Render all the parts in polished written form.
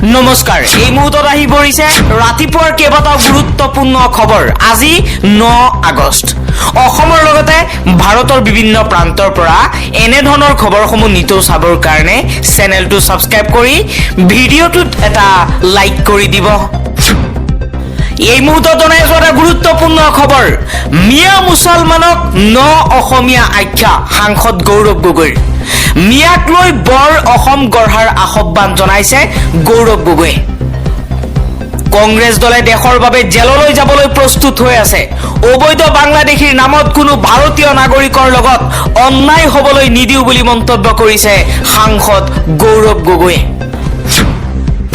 নমস্কাৰ এই মুহূৰ্তত আহি পৰিছে ৰাতিপুৱাৰ কেইবাটাও গুৰুত্বপূৰ্ণ খবৰ আজি 9 আগষ্ট অসমৰ লগতে ভাৰতৰ বিভিন্ন প্ৰান্তৰ পৰা এনে ধৰণৰ খবৰসমূহ নিতৌ চাবৰ কাৰণে চেনেলটো সাবস্ক্ৰাইব কৰি ভিডিঅ'টোত এটা লাইক কৰি দিব এই মুহূৰ্তত জনাইছো এটা গুৰুত্বপূৰ্ণ খবৰ মিয়া মুছলমানক অসমীয়া আখ্যা সাংসদ গৌৰৱ গগৈৰ মিয়াক লৈ বৰ অসম গঢ়াৰ আহ্বান জনাইছে গৌৰৱ গগৈ কংগ্ৰেছ দলে দেশৰ বাবে জেললৈ যাবলৈ প্ৰস্তুত হৈ আছে অবৈধ বাংলাদেশীৰ নামত কোনো ভাৰতীয় নাগৰিকৰ লগত অন্যায় হ'বলৈ নিদিও বুলি মন্তব্য কৰিছে সাংসদ গৌৰৱ গগৈ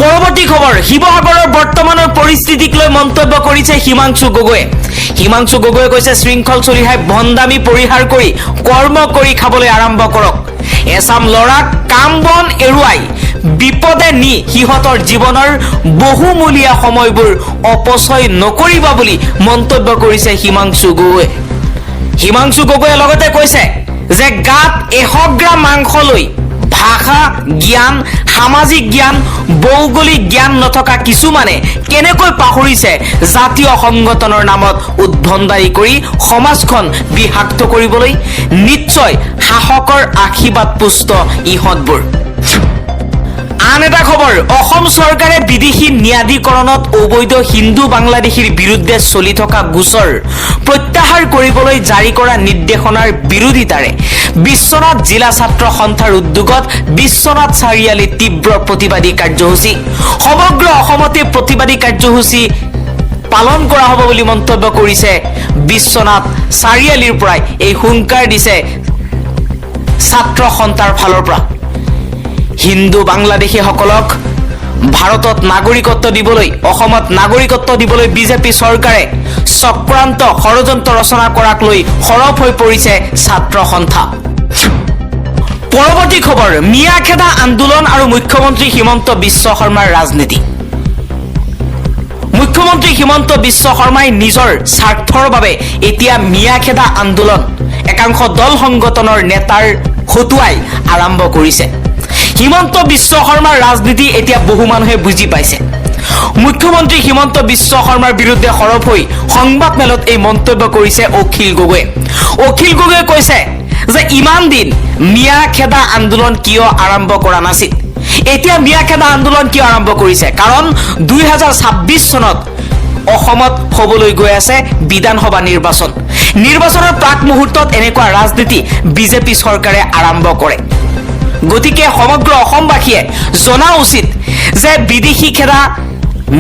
পৰৱৰ্তী খবৰ শিৱসাগৰৰ বৰ্তমানৰ পৰিস্থিতিক লৈ মন্তব্য কৰিছে হিমাংশু গগৈয়ে কৈছে শৃংখল চলিহাই ভণ্ডামি পৰিহাৰ কৰি কৰ্ম কৰি খাবলৈ আৰম্ভ কৰক এছাম লৰাক কাম বন এৰুৱাই বিপদে নি সিহঁতৰ জীৱনৰ বহুমূলীয়া সময়বোৰ অপচয় নকৰিবা বুলি মন্তব্য কৰিছে হিমাংশু গগৈয়ে লগতে কৈছে যে গাত 100 গ্ৰাম মাংস লৈ ভাষা জ্ঞান সামাজিক জ্ঞান ভৌগোলিক জ্ঞান নথকা কিছুমানে কেনেকৈ পাহৰিছে জাতীয় সংগঠনৰ নামত উদ্ভণ্ডালি কৰি সমাজখন বিহাক্ত কৰিবলৈ নিশ্চয় শাসকৰ আশীৰ্বাদ পুষ্ট ইহঁতবোৰ আন এটা খবৰ অসম চৰকাৰে বিদেশী ন্যায়াধিকৰণত অবৈধ হিন্দু বাংলাদেশীৰ বিৰুদ্ধে চলি থকা গোচৰ প্ৰত্যাহাৰ কৰিবলৈ জাৰি কৰা নিৰ্দেশনাৰ বিৰোধিতাৰে বিশ্বনাথ জিলা ছাত্ৰ সন্থাৰ উদ্যোগত বিশ্বনাথ চাৰিআলি তীব্ৰ প্ৰতিবাদী কাৰ্যসূচী সমগ্ৰ অসমতে প্ৰতিবাদী কাৰ্যসূচী পালন কৰা হ'ব বুলি মন্তব্য কৰিছে বিশ্বনাথ চাৰিআলিৰ পৰা এই হুংকাৰ দিছে ছাত্ৰ সন্থাৰ ফালৰ পৰা হিন্দু বাংলাদেশীসকলক ভাৰতত নাগৰিকত্ব দিবলৈ অসমত নাগৰিকত্ব দিবলৈ বিজেপি চৰকাৰে চক্ৰান্ত ষড়যন্ত্ৰ ৰচনা কৰাক লৈ সৰব হৈ পৰিছে ছাত্ৰ সন্থা পৰৱৰ্তী খবৰ মিয়াখেদা আন্দোলন আৰু মুখ্যমন্ত্ৰী হিমন্ত বিশ্ব শৰ্মাৰ ৰাজনীতি মুখ্যমন্ত্ৰী হিমন্ত বিশ্ব শৰ্মাই নিজৰ স্বাৰ্থৰ বাবে এতিয়া মিয়াখেদা আন্দোলন একাংশ দল সংগঠনৰ নেতাৰ হতুৱাই আৰম্ভ কৰিছে হিমন্ত বিশ্ব শৰ্মাৰ ৰাজনীতি এতিয়া বহু মানুহে বুজি পাইছে মুখ্যমন্ত্ৰী হিমন্ত বিশ্ব শৰ্মাৰ বিৰুদ্ধে সৰব হৈ সংবাদ মেলত এই মন্তব্য কৰিছে অখিল গগৈয়ে কৈছে যে ইমান দিন মিয়াখেদা আন্দোলন কিয় আৰম্ভ কৰা নাছিল এতিয়া মিয়াখেদা আন্দোলন কিয় আৰম্ভ কৰিছে কাৰণ 2026 চনত অসমত হ'বলৈ গৈ আছে বিধানসভা নিৰ্বাচনৰ প্ৰাক মুহূৰ্তত এনেকুৱা ৰাজনীতি বিজেপি চৰকাৰে আৰম্ভ কৰে গতিকে সমগ্ৰ অসমবাসীয়ে জনা উচিত যে বিদেশী খেদা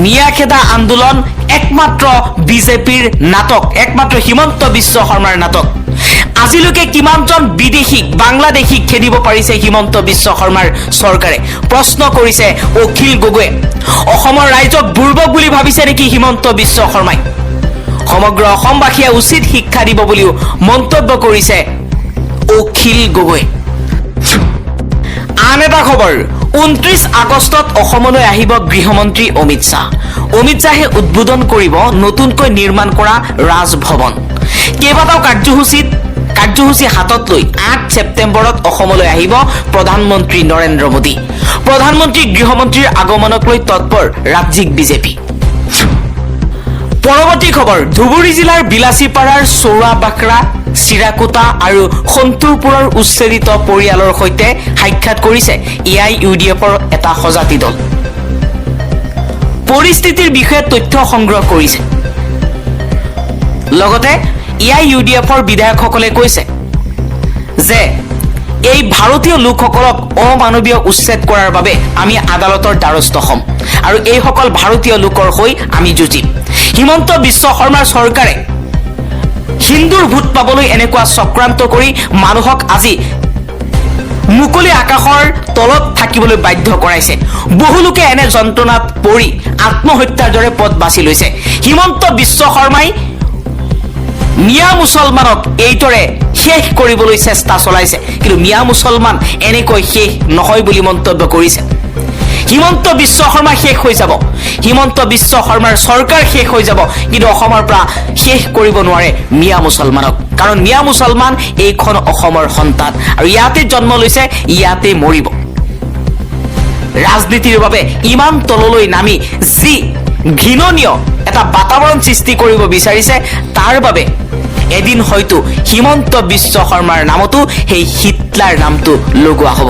মিয়াখেদা আন্দোলন একমাত্ৰ বিজেপিৰ নাটক একমাত্ৰ হিমন্ত বিশ্ব শৰ্মাৰ নাটক আজিলৈকে কিমানজন বিদেশীক বাংলাদেশীক খেদিব পাৰিছে হিমন্ত বিশ্ব শৰ্মাৰ চৰকাৰে প্ৰশ্ন কৰিছে অখিল গগৈয়ে অসমৰ ৰাইজক বুৰ্বক বুলি ভাবিছে নেকি হিমন্ত বিশ্ব শৰ্মাই সমগ্ৰ অসমবাসীয়ে উচিত শিক্ষা দিব বুলিও মন্তব্য কৰিছে অখিল গগৈ আন এটা খবৰ 29 আগষ্টত অসমলৈ আহিব গৃহমন্ত্ৰী অমিত শ্বাহে উদ্বোধন কৰিব নতুনকৈ নিৰ্মাণ কৰা ৰাজভৱন কেইবাটাও কাৰ্যসূচী হাতত লৈ 8 ছেপ্টেম্বৰত অসমলৈ আহিব প্ৰধানমন্ত্ৰী নৰেন্দ্ৰ মোদী প্ৰধানমন্ত্ৰী গৃহমন্ত্ৰীৰ আগমনক লৈ তৎপৰ ৰাজ্যিক বিজেপি পৰৱৰ্তী খবৰ ধুবুৰী জিলাৰ বিলাসীপাৰাৰ চৌৰা বাকৰা চিৰাকুটা আৰু সন্তোৰপুৰৰ উচ্ছেদিত পৰিয়ালৰ সৈতে সাক্ষাৎ কৰিছে AIUDFৰ এটা সজাতি দল পৰিস্থিতিৰ বিষয়ে তথ্য সংগ্ৰহ কৰিছে লগতে AIUDFৰ বিধায়কসকলে কৈছে যে এই ভাৰতীয় লোকসকলক অমানৱীয় উচ্ছেদ কৰাৰ বাবে আমি আদালতৰ দ্বাৰস্থ হ'ম আৰু এইসকল ভাৰতীয় লোকৰ হৈ আমি যুঁজিম হিমন্ত বিশ্ব শৰ্মাৰ চৰকাৰে হিন্দুৰ ভোট পাবলৈ এনেকুৱা চক্ৰান্ত কৰি মানুহক আজি মুকলি আকাশৰ তলত থাকিবলৈ বাধ্য কৰাইছে বহু লোকে এনে যন্ত্ৰণাত পৰি আত্মহত্যাৰ দৰে পথ বাছি লৈছে হিমন্ত বিশ্ব শৰ্মাই মিয়া মুছলমানক এইদৰে শেষ কৰিবলৈ চেষ্টা চলাইছে কিন্তু মিয়া মুছলমান এনেকৈ শেষ নহয় বুলি মন্তব্য কৰিছে হিমন্ত বিশ্ব শৰ্মা শেষ হৈ যাব হিমন্ত বিশ্ব শৰ্মাৰ চৰকাৰ শেষ হৈ যাব কিন্তু অসমৰ পৰা শেষ কৰিব নোৱাৰে মিয়া মুছলমানক কাৰণ মিয়া মুছলমান এইখন অসমৰ সন্তান আৰু ইয়াতে জন্ম লৈছে ইয়াতে মৰিব ৰাজনীতিৰ বাবে ইমান তললৈ নামি যি ঘৃণনীয় এটা বাতাবৰণ সৃষ্টি কৰিব বিচাৰিছে তাৰ বাবে এদিন হয়তো হিমন্ত বিশ্ব শৰ্মাৰ নামতো সেই হিটলাৰ নামটো লগোৱা হ'ব।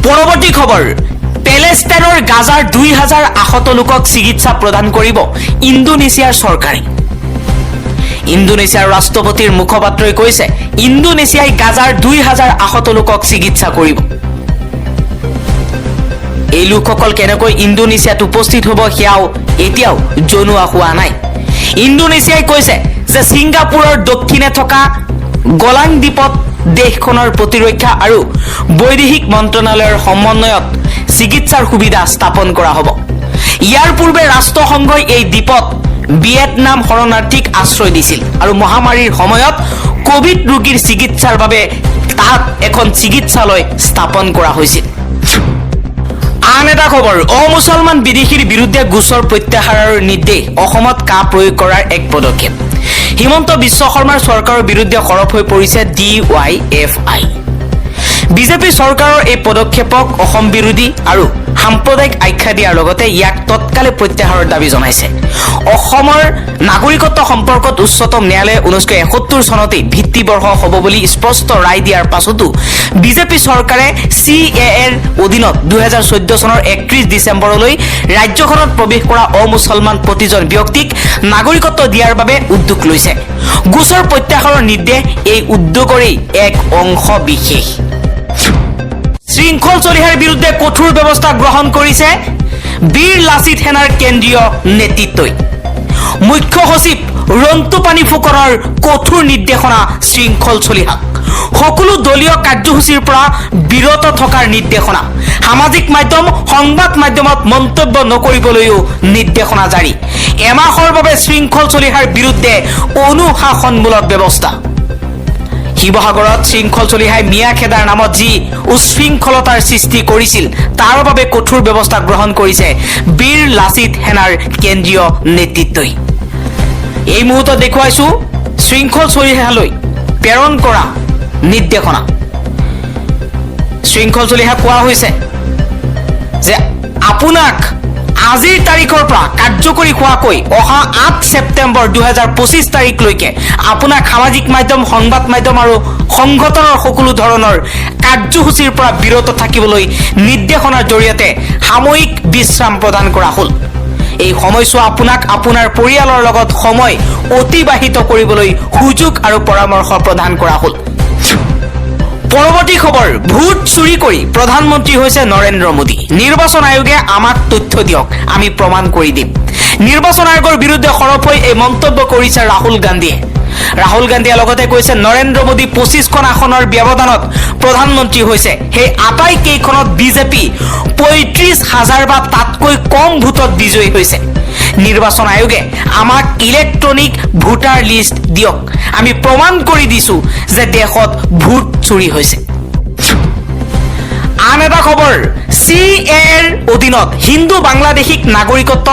পৰৱৰ্তী খবৰ, পেলেষ্টাইনৰ গাজাৰ 2000 আহত লোকক চিকিৎসা প্ৰদান কৰিব ইণ্ডোনেছিয়াৰ চৰকাৰে। ইণ্ডোনেছিয়াৰ ৰাষ্ট্ৰপতিৰ মুখপাত্ৰই কৈছে ইণ্ডোনেছিয়াই গাজাৰ 2000 আহত লোকক চিকিৎসা কৰিব। এই লোকসকল কেনেকৈ ইণ্ডোনেছিয়াত উপস্থিত হ'ব সেয়াও এতিয়াও জনোৱা হোৱা নাই। ইণ্ডোনেছিয়াই কৈছে যে ছিংগাপুৰৰ দক্ষিণে থকা গলাং দ্বীপত দেশখনৰ প্ৰতিৰক্ষা আৰু বৈদেশিক মন্ত্ৰণালয়ৰ সমন্বয়ত চিকিৎসাৰ সুবিধা স্থাপন কৰা হ'ব। ইয়াৰ পূৰ্বে ৰাষ্ট্ৰসংঘই এই দ্বীপত ভিয়েটনাম শৰণাৰ্থীক আশ্ৰয় দিছিল আৰু মহামাৰীৰ সময়ত কোভিড ৰোগীৰ চিকিৎসাৰ বাবে তাত এখন চিকিৎসালয় স্থাপন কৰা হৈছিল। আন এটা খবৰ, অমুছলমান বিদেশীৰ বিৰুদ্ধে গোচৰ প্ৰত্যাহাৰৰ নিৰ্দেশ, অসমত কা প্ৰয়োগ কৰাৰ এক পদক্ষেপ। হিমন্ত বিশ্ব শৰ্মাৰ চৰকাৰৰ বিৰুদ্ধে সৰব হৈ পৰিছে DYFI। বিজেপি চৰকাৰৰ এই পদক্ষেপক অসম বিৰোধী আৰু সাম্প্ৰদায়িক আখ্যা দিয়াৰ লগতে ইয়াক তৎকালে প্ৰত্যাহাৰৰ দাবী জনাইছে। অসমৰ নাগৰিকত্ব সম্পৰ্কত উচ্চতম ন্যায়ালয়ে 1971 চনতেই ভিত্তিবৰ্ষ হ'ব বুলি স্পষ্ট ৰায় দিয়াৰ পাছতো বিজেপি চৰকাৰে CAAৰ অধীনত 2014 চনৰ 31 ডিচেম্বৰলৈ ৰাজ্যখনত প্ৰৱেশ কৰা অমুছলমান প্ৰতিজন ব্যক্তিক নাগৰিকত্ব দিয়াৰ বাবে উদ্যোগ লৈছে। গোচৰ প্ৰত্যাহাৰৰ নিৰ্দেশ এই উদ্যোগৰেই এক অংশ বিশেষ। শৃংখল চলিহাৰ বিৰুদ্ধে কঠোৰ ব্যৱস্থা গ্ৰহণ কৰিছে বীৰ লাচিত সেনাৰ কেন্দ্ৰীয় নেতৃত্বই। মুখ্য সচিব ৰন্তু পানী ফুকনৰ কঠোৰ নিৰ্দেশনা শৃংখল চলিহাক। সকলো দলীয় কাৰ্যসূচীৰ পৰা বিৰত থকাৰ নিৰ্দেশনা। সামাজিক মাধ্যম সংবাদ মাধ্যমত মন্তব্য নকৰিবলৈও নিৰ্দেশনা জাৰি। এমাহৰ বাবে শৃংখল চলিহাৰ বিৰুদ্ধে অনুশাসনমূলক ব্যৱস্থা। শিৱসাগৰত শৃংখল চলিহাই মিয়া খেদাৰ নামত যি উশৃংখলতাৰ সৃষ্টি কৰিছিল তাৰ বাবে কঠোৰ ব্যৱস্থা গ্ৰহণ কৰিছে বীৰ লাচিত সেনাৰ কেন্দ্ৰীয় নেতৃত্বই। এই মুহূৰ্তত দেখুৱাইছো শৃংখল চলিহালৈ প্ৰেৰণ কৰা নিৰ্দেশনা। শৃংখল চলিহাক কোৱা হৈছে যে আপোনাক আজিৰ তাৰিখৰ পৰা কাৰ্যকৰী হোৱাকৈ অহা 8 ছেপ্টেম্বৰ 2025 তাৰিখলৈকে আপোনাক সামাজিক মাধ্যম সংবাদ মাধ্যম আৰু সংগঠনৰ সকলো ধৰণৰ কাৰ্যসূচীৰ পৰা বিৰত থাকিবলৈ নিৰ্দেশনাৰ জৰিয়তে সাময়িক বিশ্ৰাম প্ৰদান কৰা হ'ল। এই সময়ছোৱা আপোনাক আপোনাৰ পৰিয়ালৰ লগত সময় অতিবাহিত কৰিবলৈ সুযোগ আৰু পৰামৰ্শ প্ৰদান কৰা হ'ল। পৰৱৰ্তী খবৰ, ভোট চুৰি কৰি প্ৰধানমন্ত্ৰী হৈছে নৰেন্দ্ৰ মোদী। নিৰ্বাচন আয়োগে আমাক তথ্য দিয়ক, আমি প্ৰমাণ কৰি দিম। নিৰ্বাচন আয়োগৰ বিৰুদ্ধে সৰব হৈ এই মন্তব্য কৰিছে ৰাহুল গান্ধীয়ে। ৰাহুল গান্ধীয়ে লগতে কৈছে নৰেন্দ্ৰ মোদী 25খন আসনৰ ব্যৱধানত প্ৰধানমন্ত্ৰী হৈছে। সেই আটাইকেইখনত বিজেপি 35,000 বা তাতকৈ কম ভোটত বিজয়ী হৈছে। নিৰ্বাচন আয়োগে আমাক ইলেক্ট্ৰনিক ভোটাৰ লিষ্ট দিয়ক, আমি প্ৰমাণ কৰি দিছো যে দেশত ভোট চুৰি হৈছে। আন এটা খবৰ, CAAৰ অধীনত হিন্দু বাংলাদেশীক নাগৰিকত্ব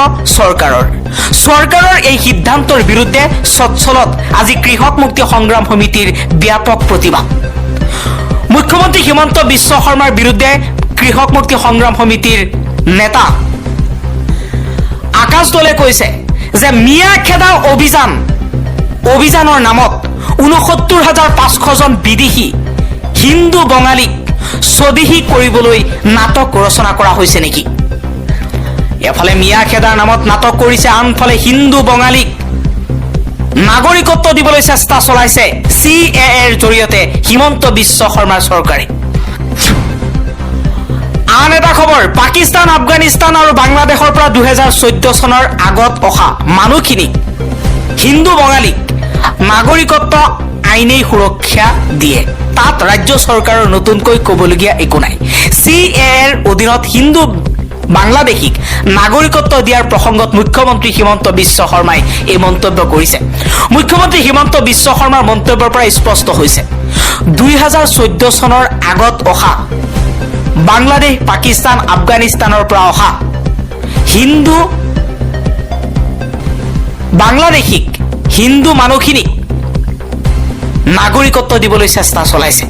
চৰকাৰৰ এই সিদ্ধান্তৰ বিৰুদ্ধে স্বচ্ছলত আজি কৃষক মুক্তি সংগ্ৰাম সমিতিৰ ব্যাপক প্ৰতিবাদ। মুখ্যমন্ত্ৰী হিমন্ত বিশ্ব শৰ্মাৰ বিৰুদ্ধে কৃষক মুক্তি সংগ্ৰাম সমিতিৰ নেতা আকাশ দলে কৈছে যে মিয়া খেদা অভিযানৰ নামত 69,500 জন বিদেশী হিন্দু বঙালীক স্বদেশী কৰিবলৈ নাটক ৰচনা কৰা হৈছে নেকি? এফালে মিয়া খেদাৰ নামত নাটক কৰিছে, আনফালে হিন্দু বঙালীক নাগৰিকত্ব দিবলৈ চেষ্টা চলাইছে CAAৰ জৰিয়তে হিমন্ত বিশ্ব শৰ্মাৰ চৰকাৰে। আন এটা খবৰ, পাকিস্তান আফগানিস্তান আৰু বাংলাদেশৰ পৰা 2014 চনৰ আগত অহা মানুহখিনিক হিন্দু বঙালীক নাগৰিকত্ব আইনেই সুৰক্ষা দিয়ে। তাত ৰাজ্য চৰকাৰৰ নতুনকৈ ক'বলগীয়া একো নাই। CAAৰ অধীনত হিন্দু বাংলাদেশীক নাগৰিকত্ব দিয়াৰ প্ৰসংগত মুখ্যমন্ত্ৰী হিমন্ত বিশ্ব শৰ্মাই এই মন্তব্য কৰিছে। মুখ্যমন্ত্ৰী হিমন্ত বিশ্ব শৰ্মাৰ মন্তব্যৰ পৰা স্পষ্ট হৈছে 2014 চনৰ আগত অহা বাংলাদেশ, পাকিস্তান, আফগানিস্তানৰ পৰা অহা হিন্দু বাংলাদেশীক হিন্দু মানুহখিনিক নাগৰিকত্ব দিবলৈ চেষ্টা চলাইছে।